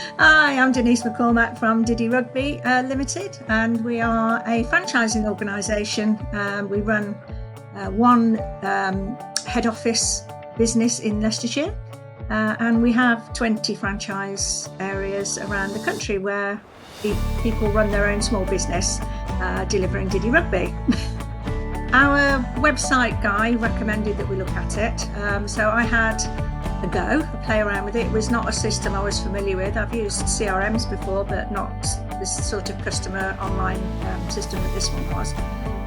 Hi, I'm Denise McCormack from Diddy Rugby Limited, and we are a franchising organisation. We run one head office business in Leicestershire, and we have 20 franchise areas around the country where people run their own small business delivering Diddy Rugby. Our website guy recommended that we look at it, so I had a play around with it. It was not a system I was familiar with. I've used CRMs before, but not this sort of customer online system that this one was.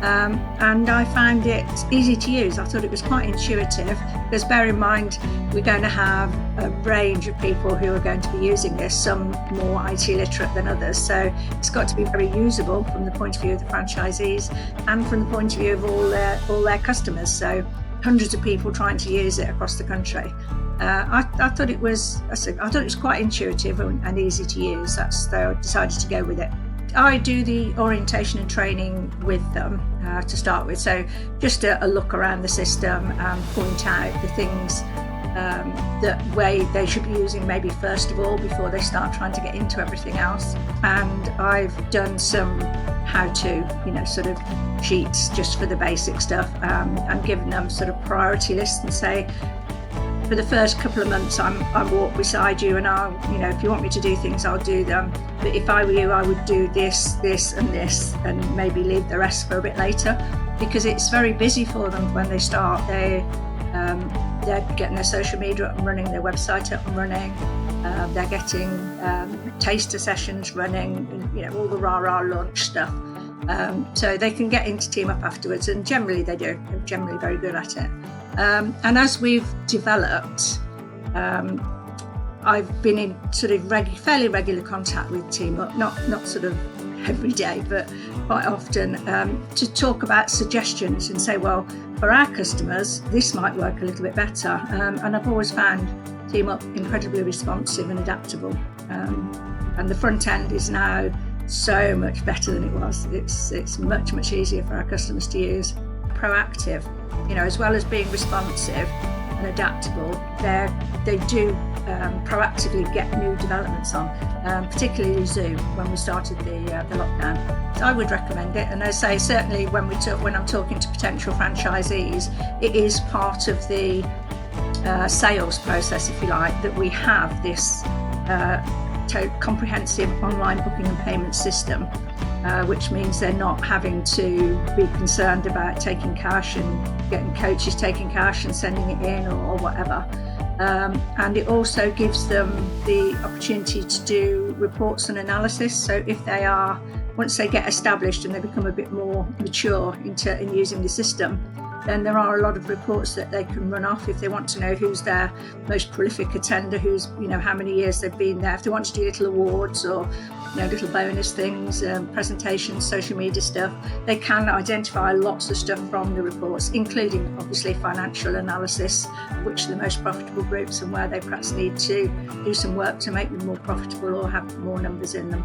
And I found it easy to use. I thought it was quite intuitive, because bear in mind, we're going to have a range of people who are going to be using this, some more IT literate than others. So it's got to be very usable from the point of view of the franchisees and from the point of view of all their customers. So hundreds of people trying to use it across the country. I thought it was quite intuitive and easy to use. So I decided to go with it. I do the orientation and training with them to start with. So just a look around the system and point out the things that way they should be using maybe first of all before they start trying to get into everything else. And I've done some how-to, sort of sheets just for the basic stuff, and given them sort of priority lists and say, for the first couple of months, I walk beside you, and if you want me to do things, I'll do them. But if I were you, I would do this, this, and this, and maybe leave the rest for a bit later, because it's very busy for them when they start. They're getting their social media up and running, their website up and running. They're getting taster sessions running, all the rah-rah launch stuff. So they can get into TeamUp afterwards, and generally they do. They're generally very good at it. And as we've developed, I've been in sort of fairly regular contact with TeamUp, not sort of every day, but quite often, to talk about suggestions and say, well, for our customers, this might work a little bit better. And I've always found TeamUp incredibly responsive and adaptable. And the front end is now so much better than it was. It's much, much easier for our customers to use. Proactive, as well as being responsive and adaptable, they do proactively get new developments on, particularly Zoom when we started the lockdown. So I would recommend it, and as I say, certainly when I'm talking to potential franchisees, it is part of the sales process, if you like, that we have this comprehensive online booking and payment system, which means they're not having to be concerned about taking cash and getting coaches taking cash and sending it in or whatever. And it also gives them the opportunity to do reports and analysis. So if once they get established and they become a bit more mature in using the system, then there are a lot of reports that they can run off if they want to know who's their most prolific attender, who's, how many years they've been there. If they want to do little awards or, little bonus things, presentations, social media stuff, they can identify lots of stuff from the reports, including obviously financial analysis, which are the most profitable groups and where they perhaps need to do some work to make them more profitable or have more numbers in them.